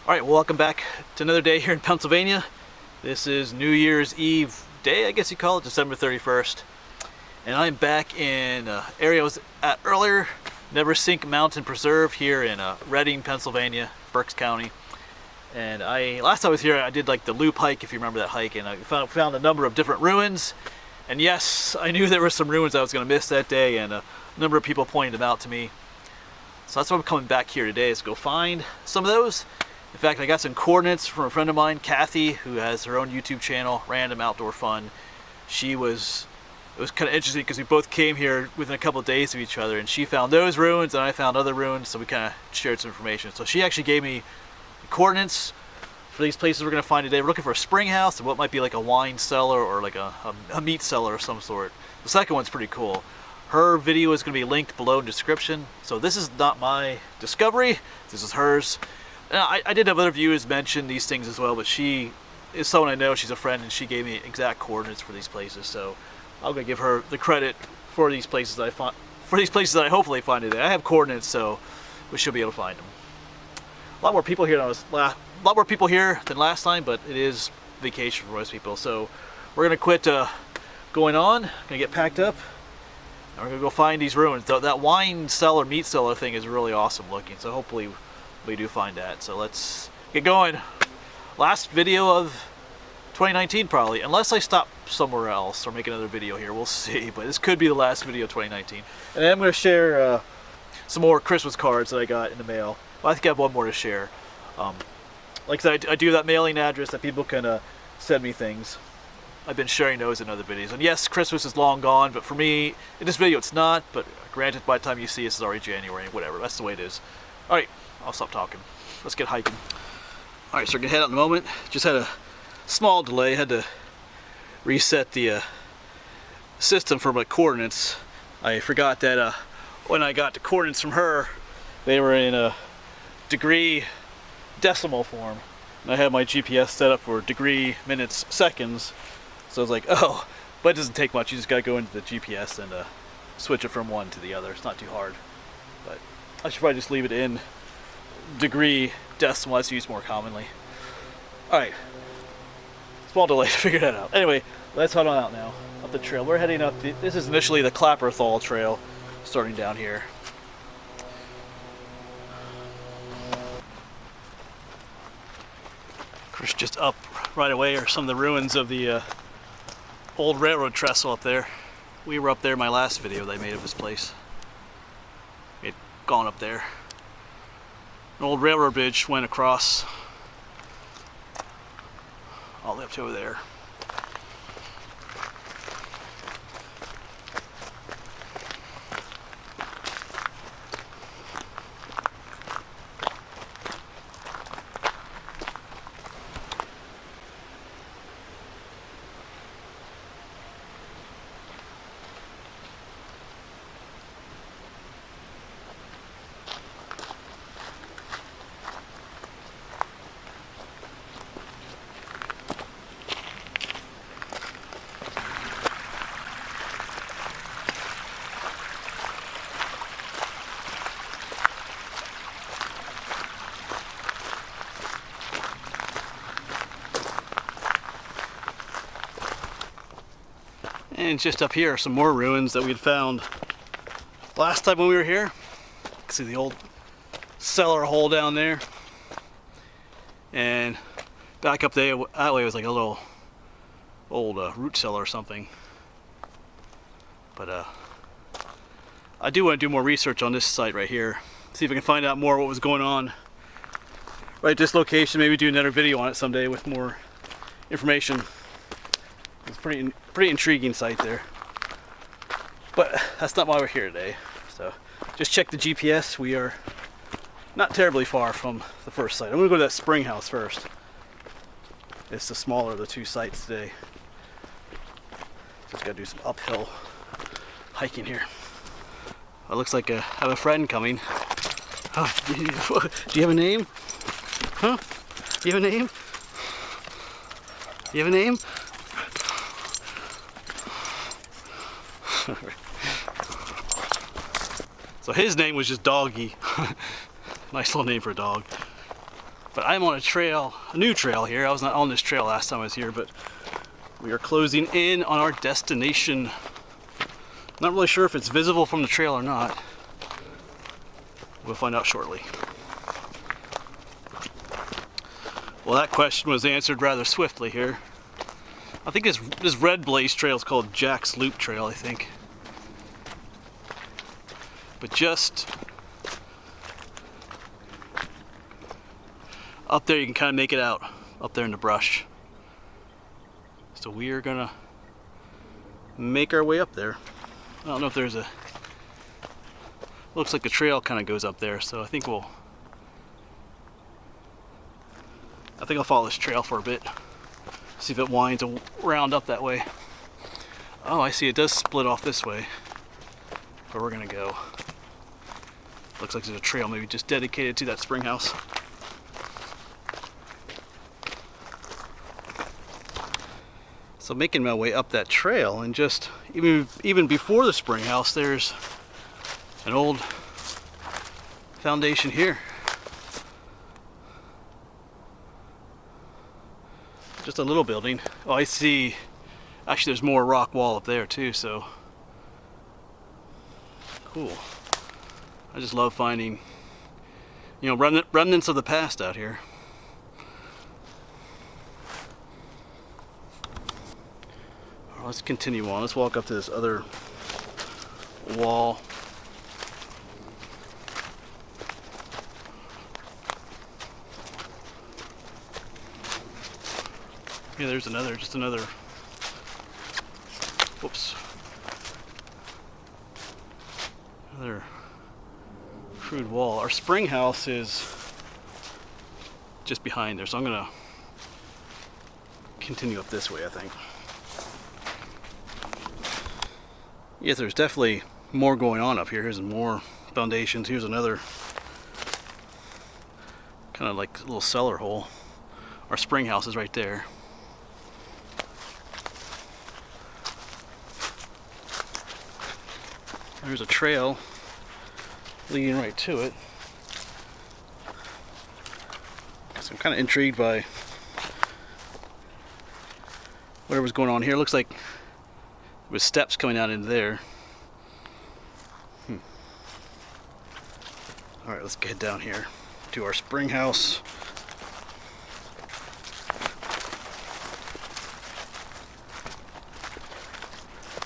Alright, well, welcome back to another day here in Pennsylvania. This is New Year's Eve day, I guess you call it, December 31st. And I'm back in an area I was at earlier, Never Sink Mountain Preserve here in Reading, Pennsylvania, Berks County. And last time I was here, I did like the loop hike, if you remember that hike, and I found a number of different ruins. And yes, I knew there were some ruins I was going to miss that day, and a number of people pointed them out to me. So that's why I'm coming back here today, is to go find some of those. In fact, I got some coordinates from a friend of mine, Kathy, who has her own YouTube channel, Random Outdoor Fun. It was kind of interesting because we both came here within a couple of days of each other, and she found those ruins and I found other ruins, so we kind of shared some information. So she actually gave me coordinates for these places we're going to find today. We're looking for a spring house and what might be like a wine cellar or like a meat cellar of some sort. The second one's pretty cool. Her video is going to be linked below in the description. So this is not my discovery, this is hers. Now, I did have other viewers mention these things as well, but she is someone I know, she's a friend, and she gave me exact coordinates for these places. So I'm going to give her the credit for these places that I hopefully find today. I have coordinates, so we should be able to find them. A lot more people here than last time, but it is vacation for most people. So we're going to quit going on, going to get packed up, and we're going to go find these ruins. That wine cellar, meat cellar thing is really awesome looking, so hopefully we do find that. So let's get going. Last video of 2019 probably, unless I stop somewhere else or make another video here, we'll see. But this could be the last video of 2019. And then I'm going to share some more Christmas cards that I got in the mail. Well, I think I have one more to share. Like I said, I do that mailing address that people can send me things. I've been sharing those in other videos. And yes, Christmas is long gone, but for me, in this video it's not. But granted, by the time you see this, it's already January. Whatever, that's the way it is. Alright, I'll stop talking. Let's get hiking. Alright, so we're going to head out in a moment. Just had a small delay. Had to reset the system for my coordinates. I forgot that when I got the coordinates from her, they were in a degree decimal form. And I had my GPS set up for degree, minutes, seconds. So I was like, oh, but it doesn't take much. You just got to go into the GPS and switch it from one to the other. It's not too hard. But I should probably just leave it in degree decimal. That's used more commonly. Alright, small delay to figure that out. Anyway, let's head on out now up the trail. We're heading up this is initially the Clapperthal Trail, starting down here. Of course, just up right away are some of the ruins of the old railroad trestle up there. We were up there in my last video that I made of this place. We had gone up there. An old railroad bridge went across all the way up to over there. And just up here are some more ruins that we'd found last time when we were here. You can see the old cellar hole down there. And back up there, that way was like a little old root cellar or something. But I do want to do more research on this site right here. See if I can find out more what was going on right at this location. Maybe do another video on it someday with more information. It's pretty intriguing site there. But that's not why we're here today. So just check the GPS. We are not terribly far from the first site. I'm going to go to that spring house first. It's the smaller of the two sites today. Just got to do some uphill hiking here. It looks like I have a friend coming. Oh, do you have a name? Huh? Do you have a name? Do you have a name? So his name was just Doggy. Nice little name for a dog. But I'm on a trail, a new trail here. I was not on this trail last time I was here, but we are closing in on our destination. Not really sure if it's visible from the trail or not. We'll find out shortly. Well, that question was answered rather swiftly here. I think this red blaze trail is called Jax Loop Trail, I think. But just up there you can kind of make it out, up there in the brush. So we are gonna make our way up there. I don't know if there's a, looks like the trail kind of goes up there, so I think I'll follow this trail for a bit. See if it winds around up that way. Oh, I see, it does split off this way. Where we're gonna go. Looks like there's a trail maybe just dedicated to that spring house. So making my way up that trail, and just even before the spring house, there's an old foundation here. Just a little building. Oh, I see. Actually, there's more rock wall up there too, so cool. I just love finding, you know, remnants of the past out here. Right, let's continue on. Let's walk up to this other wall. Yeah, there's just another, whoops. Another crude wall. Our spring house is just behind there, so I'm gonna continue up this way, I think. Yes, there's definitely more going on up here. Here's more foundations. Here's another kind of like little cellar hole. Our spring house is right there. There's a trail leading right to it. So I'm kind of intrigued by whatever's going on here. It looks like with steps coming out into there. All right, let's get down here to our spring house.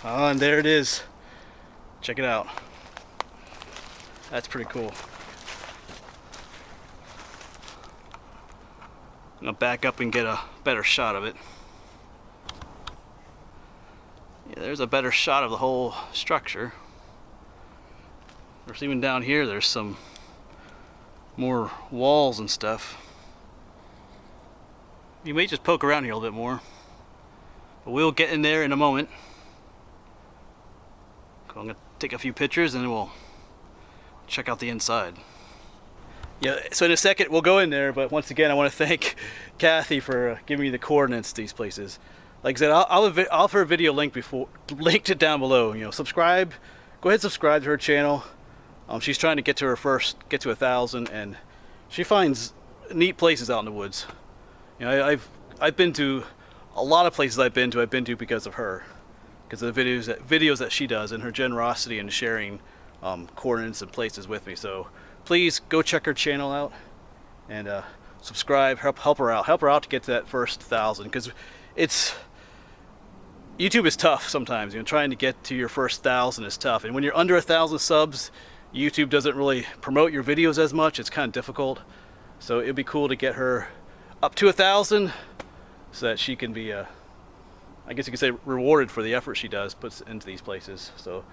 Oh, and there it is. Check it out. That's pretty cool. I'm gonna back up and get a better shot of it. Yeah, there's a better shot of the whole structure. There's even down here, there's some more walls and stuff. You may just poke around here a little bit more, but we'll get in there in a moment. Cool, I'm gonna take a few pictures and then we'll check out the inside. Yeah, so in a second we'll go in there, but once again I want to thank Kathy for giving me the coordinates to these places. Like I said, I'll have her video linked it down below. You know, subscribe. Go ahead and subscribe to her channel. She's trying to get to 1,000, and she finds neat places out in the woods. You know, I've been to a lot of places I've been to because of her, because of the videos that she does and her generosity in sharing coordinates and places with me. So please go check her channel out and subscribe. Help her out to get to that first 1,000, because YouTube is tough sometimes. You know, trying to get to your first 1,000 is tough, and when you're under 1,000 subs, YouTube doesn't really promote your videos as much. It's kind of difficult. So it'd be cool to get her up to 1,000 so that she can be, I guess you could say, rewarded for the effort she puts into these places. So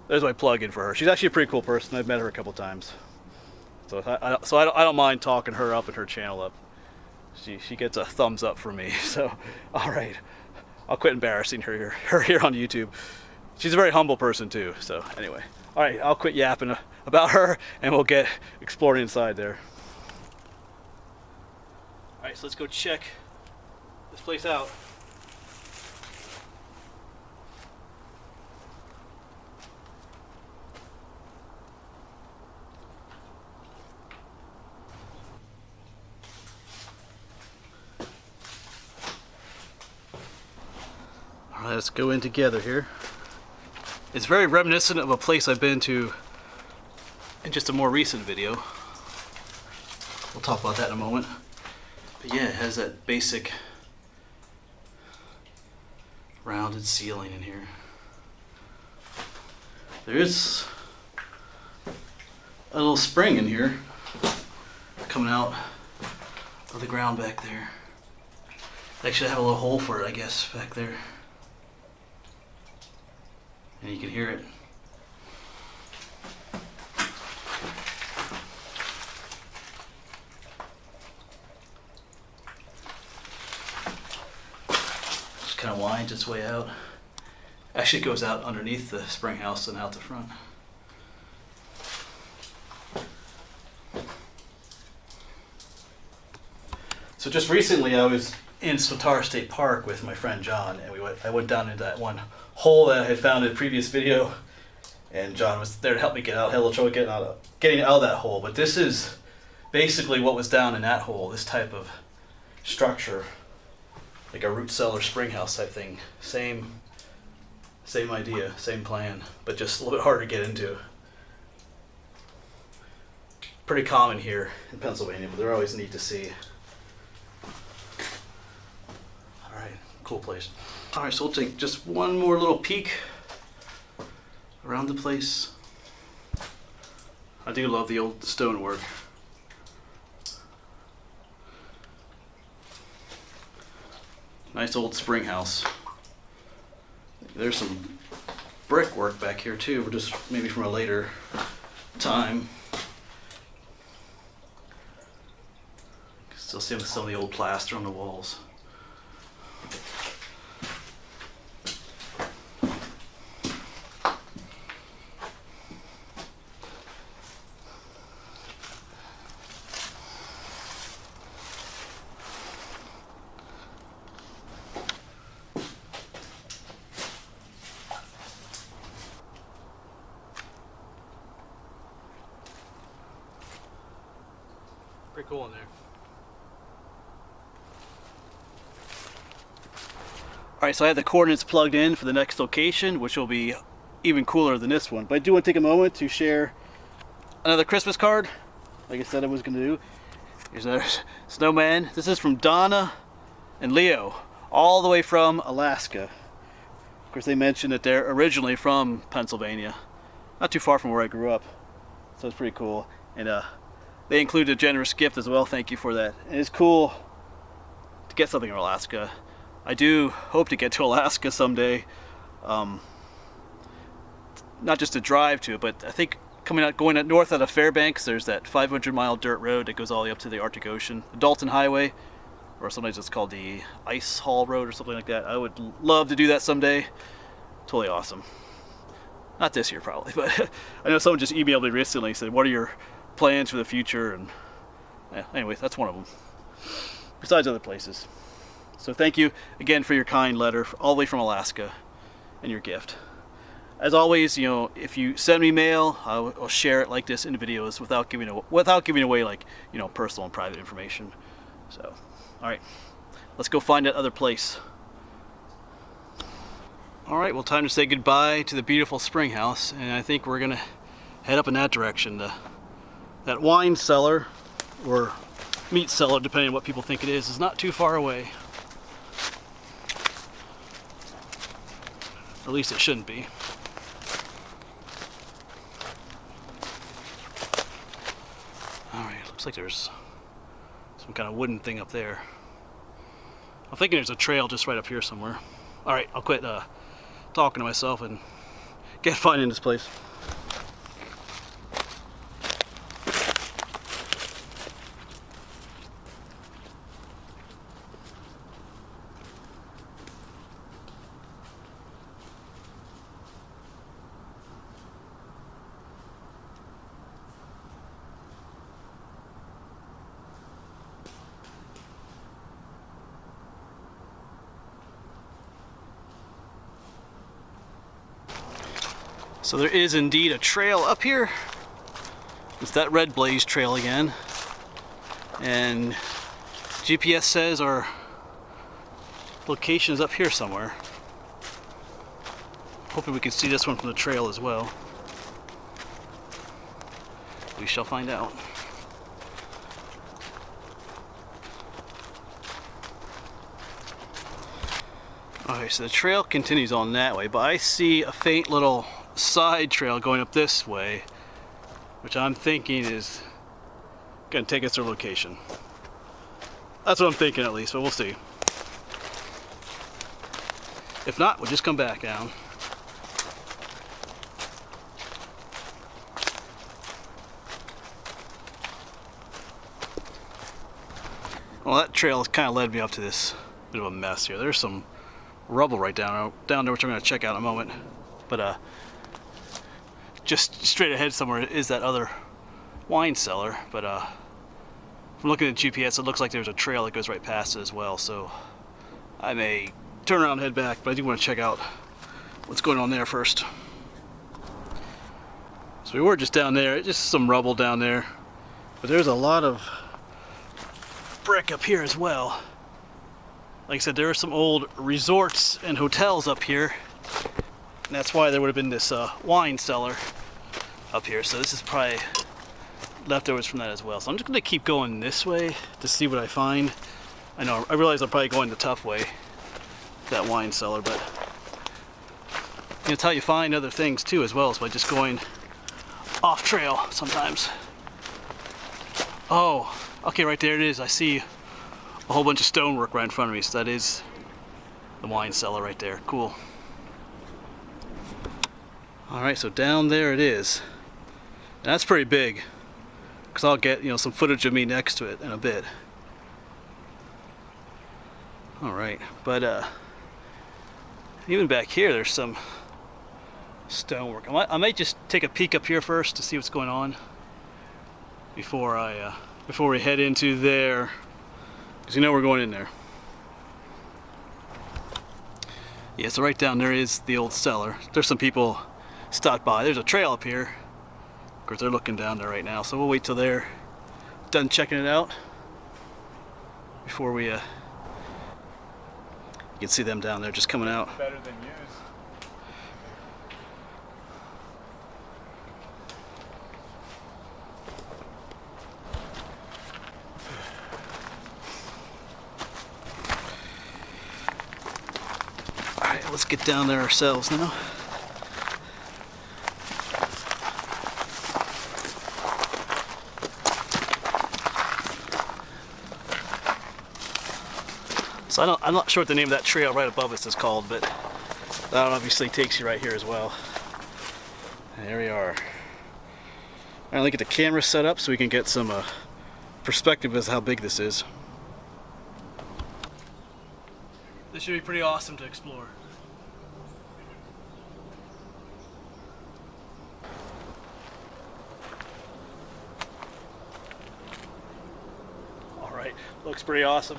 there's my plug in for her. She's actually a pretty cool person. I've met her a couple times. So I don't mind talking her up and her channel up. She gets a thumbs up from me. So all right, I'll quit embarrassing her here on YouTube. She's a very humble person too. So anyway, all right, I'll quit yapping about her and we'll get exploring inside there. All right, so let's go check this place out. Alright, let's go in together here. It's very reminiscent of a place I've been to in just a more recent video. We'll talk about that in a moment. But yeah, it has that basic rounded ceiling in here. There is a little spring in here coming out of the ground back there. They actually have a little hole for it, I guess, back there. And you can hear it. Just kind of winds its way out. Actually, it goes out underneath the spring house and out the front. So just recently I was in Cellar State Park with my friend John, and I went down into that one hole that I had found in a previous video, and John was there to help me get out. I had a little trouble getting out of that hole, but this is basically what was down in that hole, this type of structure, like a root cellar spring house type thing. Same idea, same plan, but just a little bit harder to get into. Pretty common here in Pennsylvania, but they're always neat to see. Alright, cool place. Alright, so we'll take just one more little peek around the place. I do love the old stonework. Nice old spring house. There's some brickwork back here too, but just maybe from a later time. Still see some of the old plaster on the walls. Pretty cool in there. Alright, so I have the coordinates plugged in for the next location, which will be even cooler than this one. But I do want to take a moment to share another Christmas card, like I said I was going to do. Here's another snowman. This is from Donna and Leo, all the way from Alaska. Of course, they mentioned that they're originally from Pennsylvania, not too far from where I grew up. So it's pretty cool. And they included a generous gift as well. Thank you for that. And it's cool to get something from Alaska. I do hope to get to Alaska someday. Not just to drive to it, but I think going north out of Fairbanks, there's that 500-mile dirt road that goes all the way up to the Arctic Ocean, the Dalton Highway, or sometimes it's called the Ice Haul Road or something like that. I would love to do that someday. Totally awesome. Not this year probably, but I know someone just emailed me recently and said, what are your plans for the future? And yeah, anyway, that's one of them, besides other places. So thank you again for your kind letter, all the way from Alaska, and your gift. As always, you know, if you send me mail, I'll share it like this in videos without giving away, like, you know, personal and private information. So, all right, let's go find that other place. All right, well, time to say goodbye to the beautiful spring house, and I think we're gonna head up in that direction. That wine cellar, or meat cellar, depending on what people think it is not too far away. At least it shouldn't be. Alright, looks like there's some kind of wooden thing up there. I'm thinking there's a trail just right up here somewhere. Alright, I'll quit talking to myself and get finding this place. So there is indeed a trail up here. It's that red blaze trail again. And GPS says our location is up here somewhere. hoping we can see this one from the trail as well. We shall find out. Okay, so the trail continues on that way, but I see a faint little side trail going up this way, which I'm thinking is going to take us to our location. That's what I'm thinking at least, but we'll see. If not, we'll just come back down. Well, that trail has kind of led me up to this bit of a mess here. There's some rubble right down there, which I'm going to check out in a moment. But just straight ahead somewhere is that other wine cellar. But from looking at the GPS, it looks like there's a trail that goes right past it as well. So I may turn around and head back, but I do want to check out what's going on there first. So we were just down there, just some rubble down there. But there's a lot of brick up here as well. Like I said, there are some old resorts and hotels up here, and that's why there would have been this wine cellar up here. So this is probably leftovers from that as well. So I'm just going to keep going this way to see what I find. I realize I'm probably going the tough way, that wine cellar, but it's how you find other things too as well, is by just going off trail sometimes. Oh, okay, right there it is. I see a whole bunch of stonework right in front of me, so that is the wine cellar right there. Cool. Alright, so down there it is. Now, that's pretty big, because I'll get some footage of me next to it in a bit. Alright, but even back here there's some stonework. I might just take a peek up here first to see what's going on before we head into there, because we're going in there. Yeah, so right down there is the old cellar. There's some people stopped by. There's a trail up here. Of course, they're looking down there right now, so we'll wait till they're done checking it out before we you can see them down there just coming out. Better than yours. Alright, let's get down there ourselves now. So I'm not sure what the name of that trail right above us is called, but that obviously takes you right here as well. And there we are. Alright, let me get the camera set up so we can get some perspective as to how big this is. This should be pretty awesome to explore. Alright, looks pretty awesome.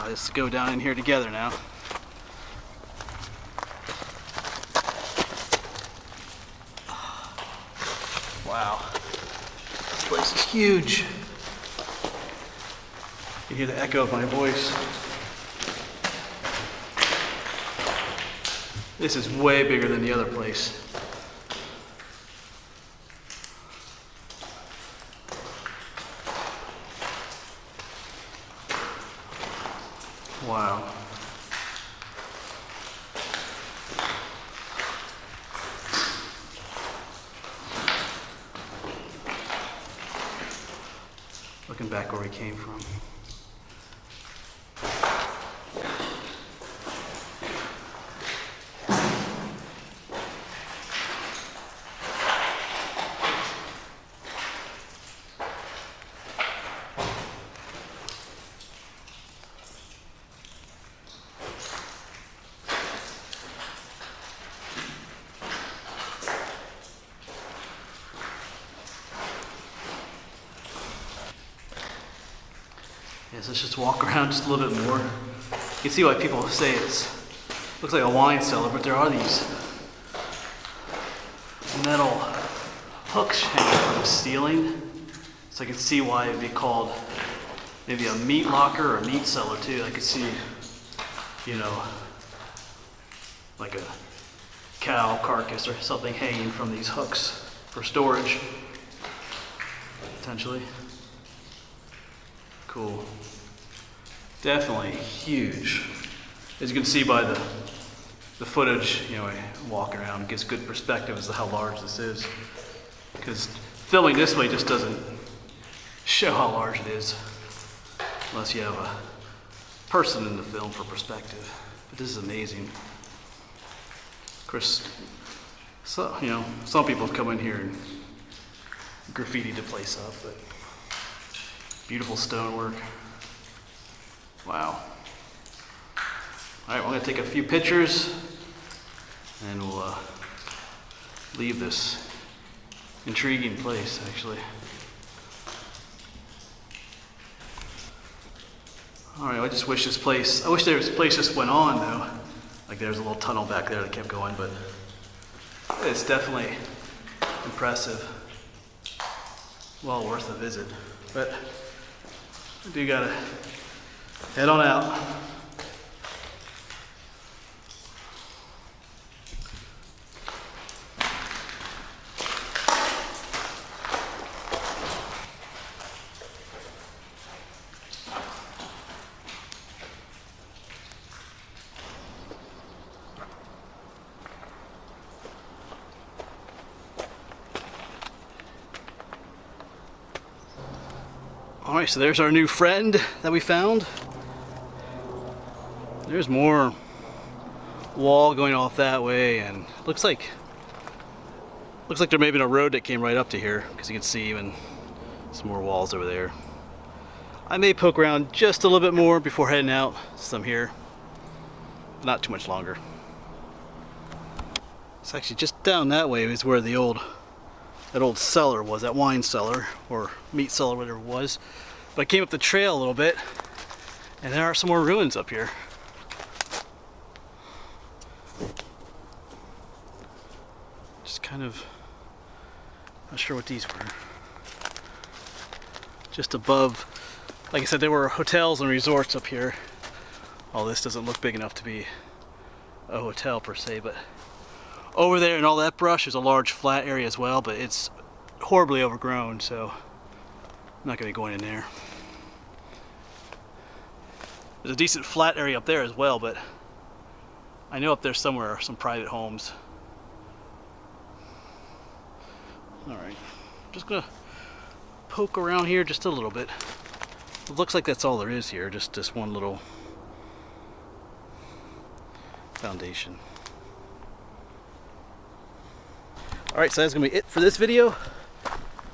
Let's go down in here together now. Wow, this place is huge. You can hear the echo of my voice. This is way bigger than the other place. Wow. Looking back where we came from. Yes, let's just walk around just a little bit more. You can see why people say looks like a wine cellar, but there are these metal hooks hanging from the ceiling. So I can see why it'd be called maybe a meat locker or a meat cellar too. I could see, you know, like a cow carcass or something hanging from these hooks for storage, potentially. Cool. Definitely huge. As you can see by the footage, you know, I walk around, it gives good perspective as to how large this is. Because filming this way just doesn't show how large it is, unless you have a person in the film for perspective. But this is amazing. Of course, so, you know, some people have come in here and graffitied the place up, but beautiful stonework. Wow. All right, we're gonna take a few pictures and we'll leave this intriguing place, actually. All right, I just wish this place, I wish there was a place just went on though. Like there's a little tunnel back there that kept going, but it's definitely impressive. Well worth a visit. But I do gotta head on out. Alright, so there's our new friend that we found. There's more wall going off that way, and looks like there may have been a road that came right up to here, because you can see even some more walls over there. I may poke around just a little bit more before heading out, since I'm here. Not too much longer. It's actually just down that way is where that old cellar was, that wine cellar, or meat cellar, whatever it was. But I came up the trail a little bit, and there are some more ruins up here. Just kind of, not sure what these were. Just above, like I said, there were hotels and resorts up here. All this doesn't look big enough to be a hotel per se, but over there and all that brush is a large flat area as well, but it's horribly overgrown, so I'm not going to be going in there. There's a decent flat area up there as well, but I know up there somewhere are some private homes. Alright, just going to poke around here just a little bit. It looks like that's all there is here, just this one little foundation. Alright, so that's going to be it for this video.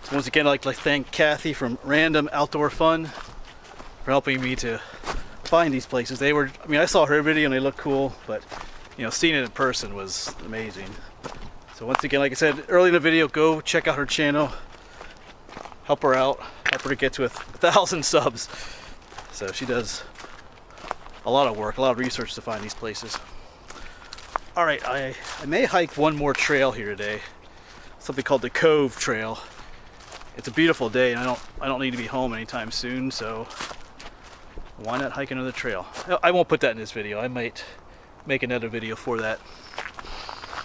So once again, I'd like to thank Kathy from Random Outdoor Fun for helping me to find these places. They were, I mean, I saw her video and they looked cool, but you know, seeing it in person was amazing. So once again, like I said early in the video, go check out her channel, help her out, help her to get to 1,000 subs. So she does a lot of work, a lot of research to find these places. Alright, I may hike one more trail here today, something called the Cove Trail. It's a beautiful day, and I don't need to be home anytime soon, so why not hike another trail? I won't put that in this video. I might make another video for that.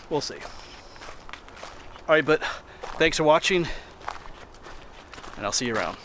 We'll see. Alright, but thanks for watching, and I'll see you around.